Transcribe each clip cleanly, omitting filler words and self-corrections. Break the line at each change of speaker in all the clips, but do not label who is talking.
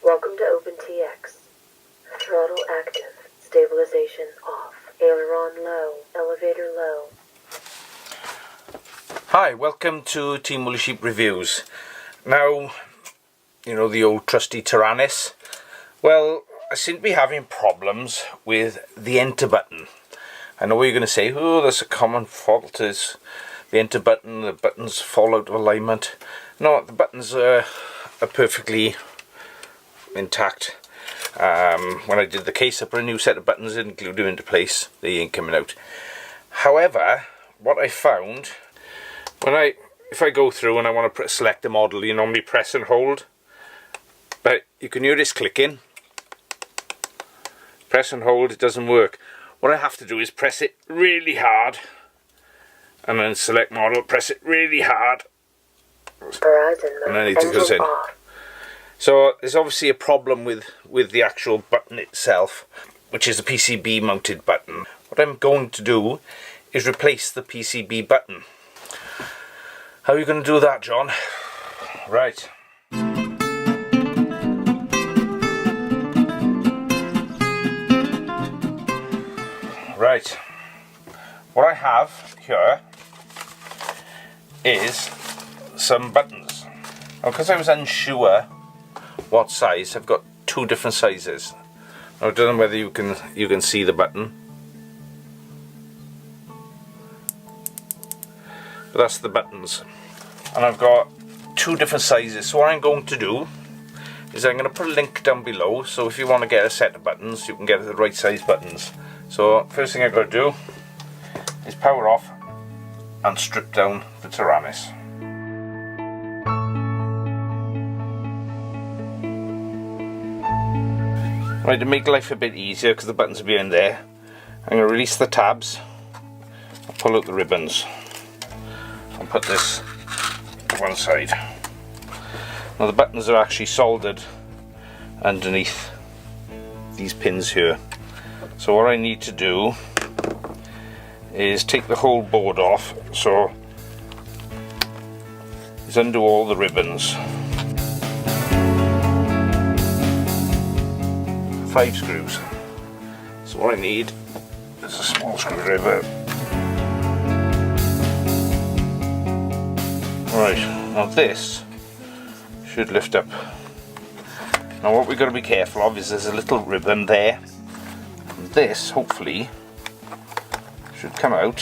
Welcome to OpenTX. Throttle active. Stabilization off. Aileron low. Elevator low.
Hi, welcome to Team Woolly Sheep Reviews. Now, you know the old trusty Taranis? Well, I seem to be having problems with the enter button. I know what you're going to say, oh, that's a common fault, is the enter button, the buttons fall out of alignment. No, the buttons are perfectly intact. When I did the case, I put a new set of buttons in, glued them into place, they ain't coming out. However, what I found, if I go through and I want to select a model, you normally press and hold, but you can hear this clicking. Press and hold, it doesn't work. What I have to do is press it really hard, and then select model, press it really hard, and then it goes in. So there's obviously a problem with the actual button itself, which is a PCB mounted button. What I'm going to do is replace the PCB button. How are you going to do that, John? Right. Right. What I have here is some buttons. Now, because I was unsure what size, I've got two different sizes. Now, I don't know whether you can see the button, but that's the buttons, and I've got two different sizes. So what I'm going to do is I'm going to put a link down below, so if you want to get a set of buttons, you can get the right size buttons. So first thing I've got to do is power off and strip down the Taranis. Right, to make life a bit easier, because the buttons will be in there, I'm going to release the tabs and pull out the ribbons and put this to one side. Now the buttons are actually soldered underneath these pins here. So what I need to do is take the whole board off, so it's undo all the ribbons. 5 screws. So what I need is a small screwdriver. Right, now this should lift up. Now what we've got to be careful of is there's a little ribbon there. And this, hopefully, should come out.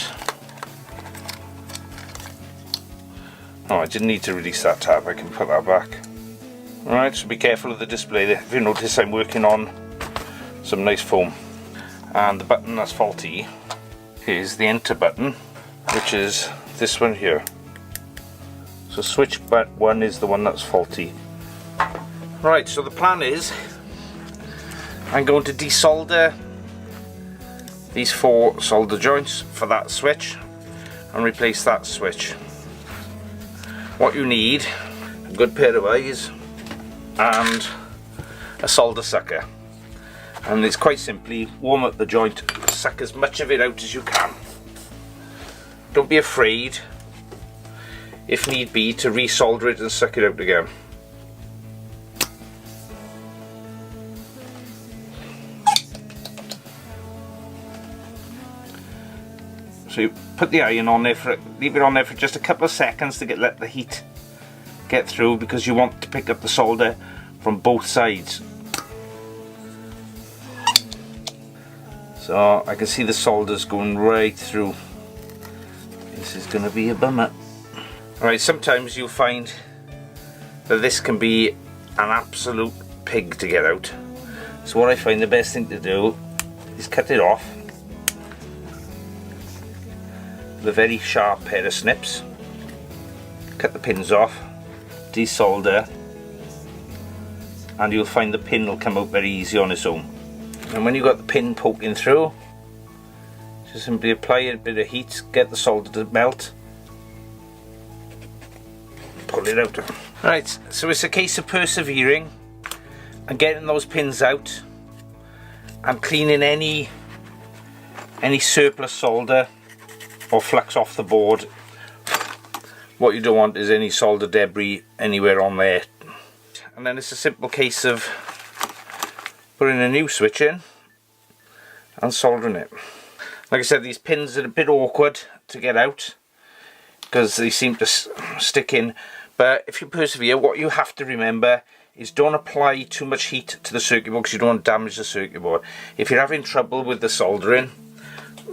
Oh, I didn't need to release that tab, I can put that back. Alright, so be careful of the display there. If you notice, I'm working on some nice foam. And the button that's faulty is the enter button, which is this one here. So switch button 1 is the one that's faulty. Right, so the plan is I'm going to desolder these 4 solder joints for that switch and replace that switch. What you need, a good pair of eyes and a solder sucker. And it's quite simply warm up the joint, suck as much of it out as you can. Don't be afraid, if need be, to resolder it and suck it out again. So you put the iron on there, leave it on there for just a couple of seconds to let the heat get through, because you want to pick up the solder from both sides. So I can see the solders going right through. This is going to be a bummer. Alright, sometimes you'll find that this can be an absolute pig to get out. So what I find the best thing to do is cut it off with a very sharp pair of snips. Cut the pins off, desolder, and you'll find the pin will come out very easy on its own. And when you've got the pin poking through, just simply apply a bit of heat, get the solder to melt, pull it out. Right, so it's a case of persevering and getting those pins out and cleaning any surplus solder or flux off the board. What you don't want is any solder debris anywhere on there. And then it's a simple case of putting a new switch in and soldering it. Like I said, these pins are a bit awkward to get out because they seem to stick in, but if you persevere, what you have to remember is don't apply too much heat to the circuit board because you don't want to damage the circuit board. If you're having trouble with the soldering,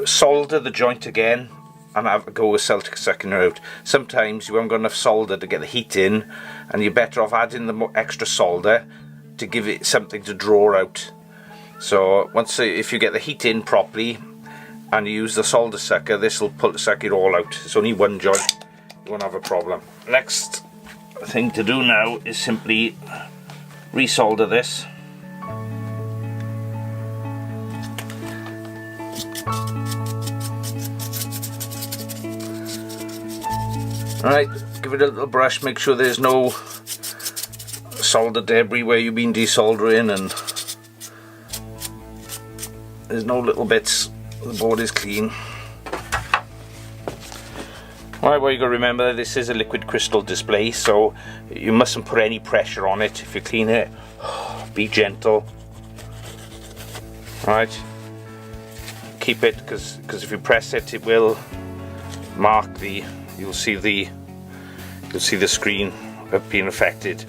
solder the joint again and have a go with sucking her out. Sometimes you haven't got enough solder to get the heat in, and you're better off adding the extra solder to give it something to draw out. So if you get the heat in properly and you use the solder sucker, this will suck it all out. It's only one joint, you won't have a problem. Next thing to do now is simply resolder this. Alright, give it a little brush, make sure there's no solder debris where you've been desoldering and there's no little bits. The board is clean. Alright, well, you got to remember this is a liquid crystal display, so you mustn't put any pressure on it. If you clean it, be gentle. Alright, keep it, because if you press it, it will mark the. You'll see the screen being affected.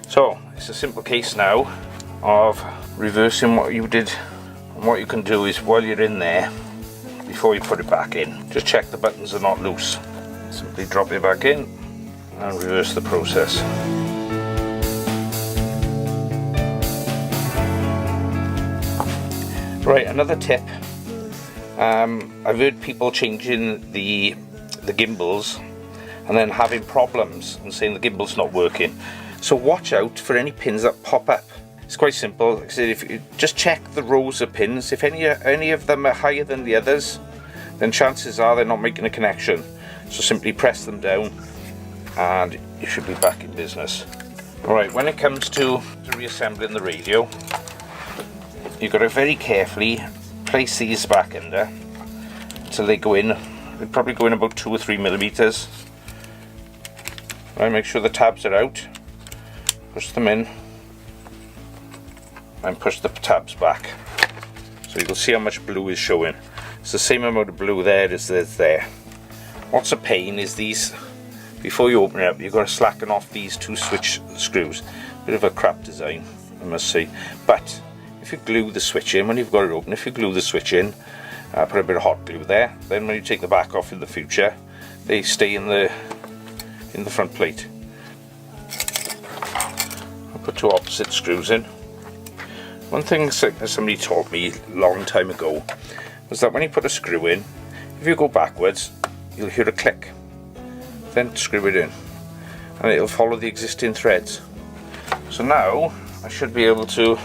So it's a simple case now of reversing what you did. And what you can do is, while you're in there, before you put it back in, just check the buttons are not loose. Simply drop it back in and reverse the process. Right, another tip. I've heard people changing the gimbals and then having problems and saying the gimbal's not working. So watch out for any pins that pop up. It's quite simple. Like I said, if you just check the rows of pins, if any of them are higher than the others, then chances are they're not making a connection. So simply press them down and you should be back in business. Alright, when it comes to reassembling the radio, you've got to very carefully place these back under until they go in. They probably go in about 2 or 3 millimeters. Right, make sure the tabs are out. Push them in and push the tabs back. So you can see how much blue is showing. It's the same amount of blue there as there's there. What's a pain is these, before you open it up, you've got to slacken off these 2 switch screws. Bit of a crap design, I must say. But if you glue the switch in, when you've got it open, if you glue the switch in, put a bit of hot glue there, then when you take the back off in the future, they stay in the front plate. I'll put 2 opposite screws in. One thing somebody taught me a long time ago was that when you put a screw in, if you go backwards, you'll hear a click. Then screw it in and it'll follow the existing threads. So now I should be able to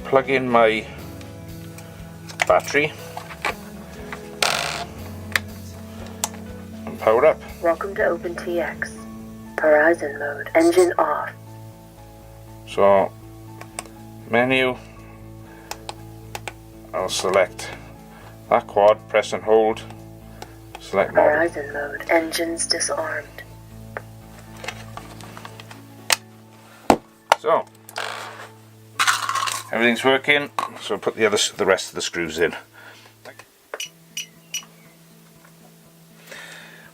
plug in my battery and power up.
Welcome to OpenTX. Horizon mode. Engine off.
So menu, I'll select that quad, press and hold, select model.
Horizon mode. Engines disarmed.
So everything's working, so I'll put the rest of the screws in.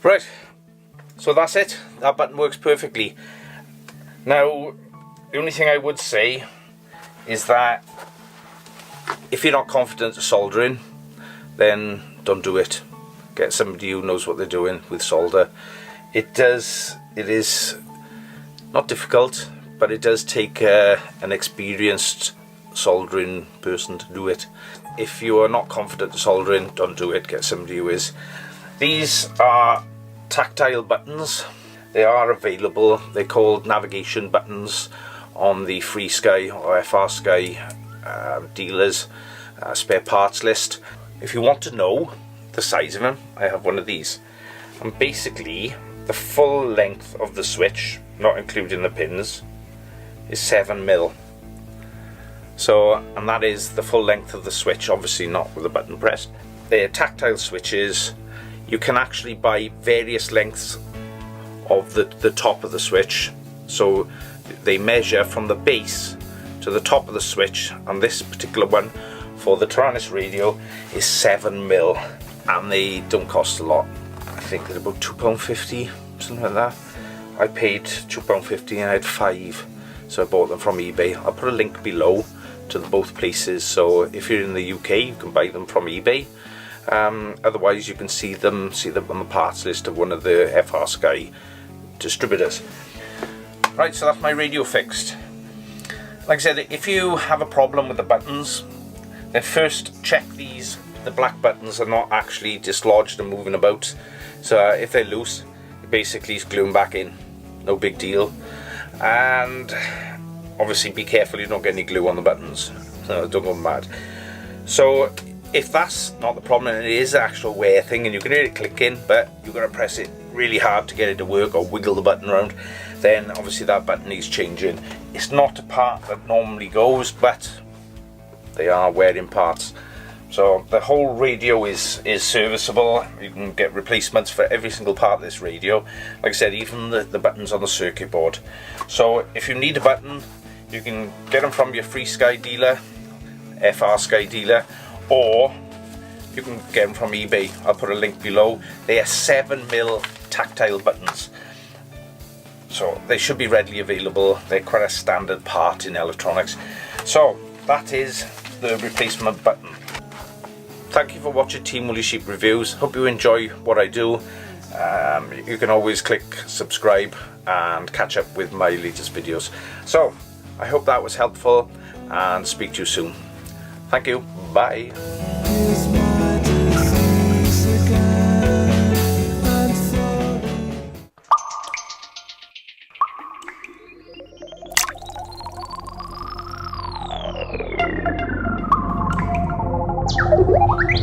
Right, so that's it. That button works perfectly. Now, the only thing I would say is that if you're not confident at soldering, then don't do it. Get somebody who knows what they're doing with solder. It is not difficult, but it does take an experienced soldering person to do it. If you are not confident at soldering, don't do it. Get somebody who is. These are tactile buttons. They are available. They're called navigation buttons on the FrSky or FrSky dealers spare parts list. If you want to know the size of them, I have one of these, and basically the full length of the switch, not including the pins, is 7mm. So, and that is the full length of the switch, obviously not with the button pressed. They're tactile switches. You can actually buy various lengths of the top of the switch, so they measure from the base to the top of the switch, and this particular one for the Taranis radio is 7mm, and they don't cost a lot. I think they're about £2.50, something like that. I paid £2.50 and I had 5, so I bought them from eBay. I'll put a link below to the both places, so if you're in the UK you can buy them from eBay. Otherwise you can see them on the parts list of one of the FrSky distributors. Right, so that's my radio fixed. Like I said, if you have a problem with the buttons, then first check the black buttons are not actually dislodged and moving about. So if they're loose, you basically glue them back in, no big deal. And obviously be careful you don't get any glue on the buttons, so don't go mad. So if that's not the problem and it is an actual wear thing and you can hear it clicking, but you've got to press it really hard to get it to work or wiggle the button around, then obviously that button needs changing. It's not a part that normally goes, but they are wearing parts. So the whole radio is serviceable. You can get replacements for every single part of this radio. Like I said, even the buttons on the circuit board. So if you need a button, you can get them from your FrSky dealer, FrSky dealer, or you can get them from eBay. I'll put a link below. They are 7mm tactile buttons, so they should be readily available. They're quite a standard part in electronics. So that is the replacement button. Thank you for watching Team Woolly Sheep Reviews. Hope you enjoy what I do. You can always click subscribe and catch up with my latest videos. So I hope that was helpful, and speak to you soon. Thank you. Bye.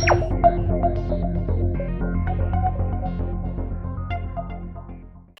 You